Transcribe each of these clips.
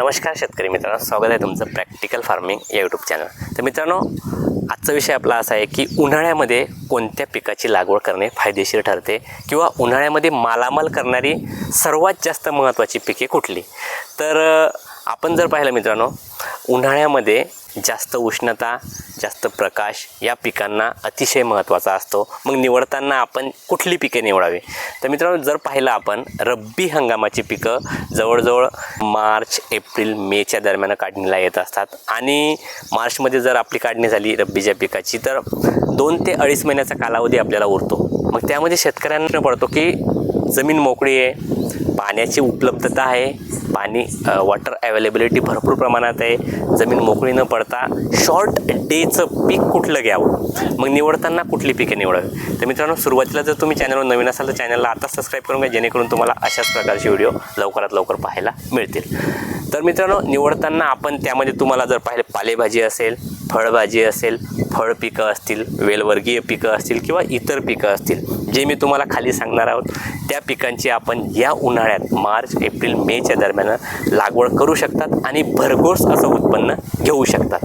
नमस्कार शेतकरी मित्रांनो, स्वागत आहे तुमचं प्रॅक्टिकल फार्मिंग या यूट्यूब चॅनल. तर मित्रांनो, आजचा विषय आपला असा आहे की उन्हाळ्यामध्ये कोणत्या पिकाची लागवड करणे फायदेशीर ठरते किंवा उन्हाळ्यामध्ये मालामाल करणारी सर्वात जास्त महत्त्वाची पिके कुठली. तर आपण जर पाहिलं मित्रांनो, उन्हाळ्यामध्ये जास्त उष्णता, जास्त प्रकाश या पिकांना अतिशय महत्त्वाचा असतो. मग निवडताना आपण कुठली पिके निवडावी. तर मित्रांनो, जर पाहिलं आपण रब्बी हंगामाची पिकं जवळजवळ मार्च, एप्रिल, मेच्या दरम्यान काढणीला येत असतात. आणि मार्चमध्ये जर आपली काढणी झाली रब्बीच्या पिकाची तर 2 ते 2.5 महिन्याचा कालावधी आपल्याला उरतो. मग त्यामध्ये शेतकऱ्यांना पडतो की जमीन मोकळी आहे, पाण्याची उपलब्धता आहे, वॉटर अवेलेबिलिटी भरपूर प्रमाणात आहे, जमीन मोकळी न पडता शॉर्ट डेचं पीक कुठलं घ्यावं, मग निवडताना कुठली पिके निवडावी. तर मित्रांनो, सुरुवातीला जर तुम्ही चॅनलवर नवीन असाल तर चॅनलला आता सबस्क्राईब करून घ्या, जेणेकरून तुम्हाला अशाच प्रकारचे व्हिडिओ लवकरात लवकर पाहायला मिळतील. तर मित्रांनो, निवडताना आपण त्यामध्ये तुम्हाला जर पाहिलं पालेभाजी असेल, फळभाजी असेल, फळ पिकं असतील, वेलवर्गीय पिकं असतील किंवा इतर पिकं असतील, जे मी तुम्हाला खाली सांगणार आहोत त्या पिकांची आपण या उन्हाळ्यात मार्च, एप्रिल, मेच्या दरम्यान लागवड करू शकतात आणि भरघोस असं उत्पन्न घेऊ शकतात.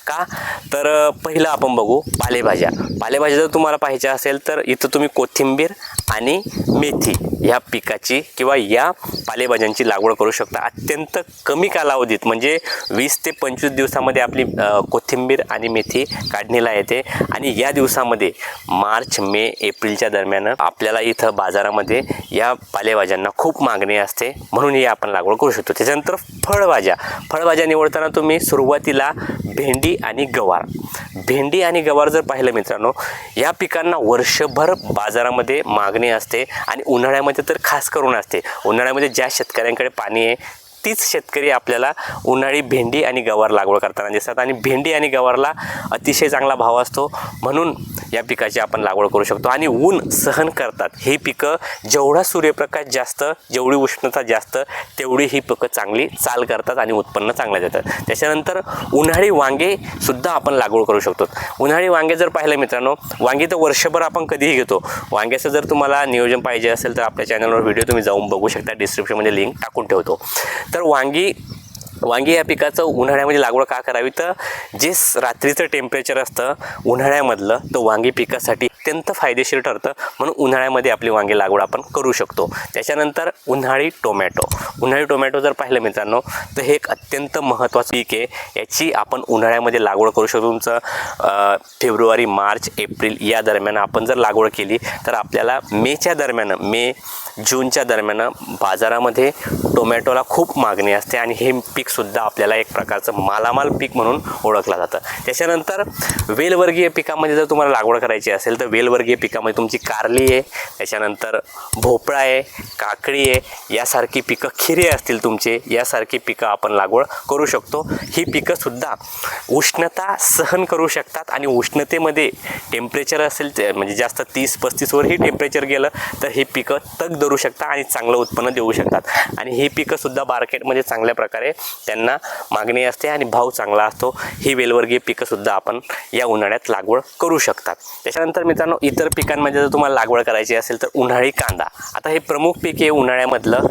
का तर पहिलं आपण बघू पालेभाज्या. पालेभाज्या जर तुम्हाला पाहिजे असेल तर इथं तुम्ही कोथिंबीर आणि मेथी ह्या पिकाची किंवा या पालेभाज्यांची लागवड करू शकता. अत्यंत कमी कालावधीत म्हणजे 20 ते 25 दिवसामध्ये आपली कोथिंबीर आणि मेथी काढणीला येते. आणि या दिवसामध्ये मार्च, मे, एप्रिलच्या दरम्यान आपल्याला इथं बाजारामध्ये या पालेभाज्यांना खूप मागणी असते, म्हणून ही आपण लागवड करू शकतो. त्याच्यानंतर फळभाज्या निवडताना तुम्ही सुरुवातीला भेंडी आणि गवार जर पाहिलं मित्रांनो, या पिकांना वर्षभर बाजारामध्ये मागणी असते आणि उन्हाळ्यामध्ये तर खास करून असते. उन्हाळ्यामध्ये ज्या शेतकऱ्यांकडे पाणी आहे तीच शेतकरी आपल्याला उन्हाळी भेंडी आणि गवार लागवड करताना दिसतात. आणि भेंडी आणि गवारला अतिशय चांगला भाव असतो, म्हणून या पिकाची आपण लागवड करू शकतो. आणि ऊन सहन करतात हे पिकं. जेवढा सूर्यप्रकाश जास्त, जेवढी उष्णता जास्त, तेवढी ही पिकं चांगली चाल करतात आणि उत्पन्न चांगलं देतात. त्याच्यानंतर उन्हाळी वांगेसुद्धा आपण लागवड करू शकतो. उन्हाळी वांगे जर पाहिलं मित्रांनो, वांगी तर वर्षभर आपण कधीही घेतो. वांग्याचं जर तुम्हाला नियोजन पाहिजे असेल तर आपल्या चॅनलवर व्हिडिओ तुम्ही जाऊन बघू शकता, डिस्क्रिप्शनमध्ये लिंक टाकून ठेवतो. तर वांगी या पिकाचं उन्हाळ्यामध्ये लागवड का करावी, तर जे रात्रीचं टेम्परेचर असतं उन्हाळ्यामधलं, तर वांगी पिकासाठी अत्यंत फायदेशीर ठरतं, म्हणून उन्हाळ्यामध्ये आपली वांगी लागवड आपण करू शकतो. त्याच्यानंतर उन्हाळी टोमॅटो जर पाहिलं मित्रांनो, तर हे एक अत्यंत महत्त्वाचं पीक आहे. याची आपण उन्हाळ्यामध्ये लागवड करू शकतो. तुमचं फेब्रुवारी, मार्च, एप्रिल या दरम्यान आपण जर लागवड केली तर आपल्याला मे, जूनच्या दरम्यान बाजारामध्ये टोमॅटोला खूप मागणी असते आणि हे पीकसुद्धा आपल्याला एक प्रकारचं मालामाल पीक म्हणून ओळखलं जातं. त्याच्यानंतर वेलवर्गीय पिकामध्ये जर तुम्हाला लागवड करायची असेल तर वेलवर्गीय पिकामध्ये तुमची कारली आहे, त्याच्यानंतर भोपळा आहे, काकडी आहे, यासारखी पिकं, खिरे असतील तुमचे, यासारखी पिकं आपण लागवड करू शकतो. ही पिकंसुद्धा उष्णता सहन करू शकतात आणि उष्णतेमध्ये टेम्परेचर असेल म्हणजे जास्त 30-35 ही टेम्परेचर गेलं तर ही पिकं तग धरू शकतात आणि चांगलं उत्पन्न देऊ शकतात. आणि ही पिकंसुद्धा मार्केटमध्ये चांगल्या प्रकारे त्यांना मागणी असते आणि भाव चांगला असतो. ही वेलवर्गीय पिकंसुद्धा आपण या उन्हाळ्यात लागवड करू शकतात. त्याच्यानंतर मित्रांनो, इतर पिकांमध्ये जर तुम्हाला लागवड करायची असेल तर उन्हाळी कांदा. आता हे प्रमुख पीक आहे उन्हाळ्यामधलं,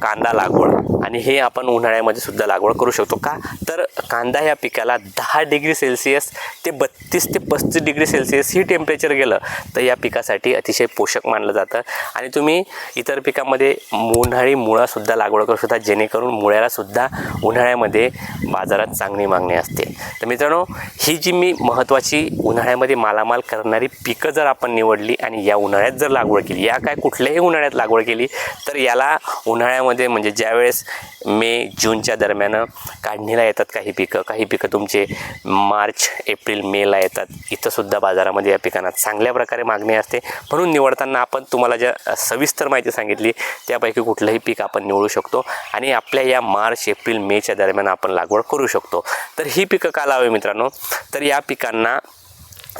कांदा लागवड, आणि हे आपण उन्हाळ्यामध्ये सुद्धा लागवड करू शकतो. का तर कांदा या पिकाला 10 डिग्री सेल्सिअस ते 32 ते 35 डिग्री सेल्सिअस ही टेम्परेचर गेलं तर या पिकासाठी अतिशय पोषक मानलं जातं. आणि तुम्ही इतर पिकांमध्ये उन्हाळी मुळासुद्धा लागवड करू शकता, जेणेकरून मुळ्यालासुद्धा उन्हाळ्यामध्ये बाजारात चांगली मागणी असते. तर मित्रांनो, ही जी मी महत्त्वाची उन्हाळ्यामध्ये मालामाल करणारी पिकं जर आपण निवडली आणि या उन्हाळ्यात जर लागवड केली, कुठल्याही उन्हाळ्यात लागवड केली तर याला उन्हाळ्यामध्ये म्हणजे ज्यावेळेस मे, जूनच्या दरम्यान काढणीला येतात काही पिकं तुमचे मार्च, एप्रिल, मेला येतात. इथंसुद्धा बाजारामध्ये या पिकांना चांगल्या प्रकारे मागणी असते. म्हणून निवडताना आपण तुम्हाला ज्या सविस्तर माहिती सांगितली त्यापैकी कुठलंही पीक आपण निवडू शकतो आणि आपल्या या मार्च, एप्रिल, मेच्या दरम्यान आपण लागवड करू शकतो. तर ही पिकं का लावावी मित्रांनो, तर या पिकांना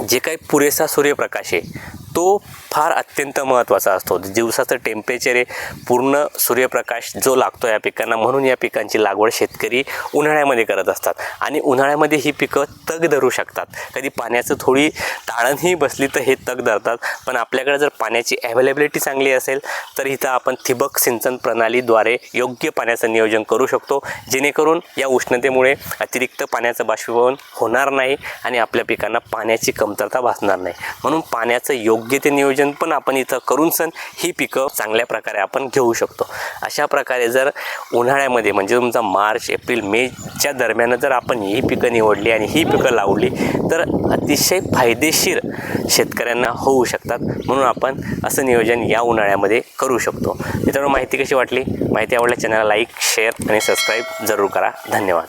जे काही पुरेसा सूर्यप्रकाश आहे तो फार अत्यंत महत्त्वाचा असतो. दिवसाचं टेम्परेचर आहे, पूर्ण सूर्यप्रकाश जो लागतो या पिकांना, म्हणून या पिकांची लागवड शेतकरी उन्हाळ्यामध्ये करत असतात. आणि उन्हाळ्यामध्ये ही पिकं तग धरू शकतात. कधी पाण्याचं थोडी ताळणही बसली तर हे तग धरतात. पण आपल्याकडे जर पाण्याची अवेलेबिलिटी चांगली असेल तर इथं आपण ठिबक सिंचन प्रणालीद्वारे योग्य पाण्याचं नियोजन करू शकतो, जेणेकरून या उष्णतेमुळे अतिरिक्त पाण्याचं बाष्पीभवन होणार नाही आणि आपल्या पिकांना पाण्याची कमतरता भासणार नाही. म्हणून पाण्याचं योग्य ते नियोजन पण आपण इथं करून ही पिकं चांगल्या प्रकारे आपण घेऊ शकतो. अशा प्रकारे जर उन्हाळ्यामध्ये म्हणजे तुमचा मार्च, एप्रिल, मेच्या दरम्यान जर आपण ही पिकं निवडली आणि ही पिकं लावली तर अतिशय फायदेशीर शेतकऱ्यांना होऊ शकतात. म्हणून आपण असं नियोजन या उन्हाळ्यामध्ये करू शकतो. मित्रांनो, माहिती कशी वाटली? माहिती आवडल्यास चॅनलला लाईक, शेअर आणि सबस्क्राईब जरूर करा. धन्यवाद.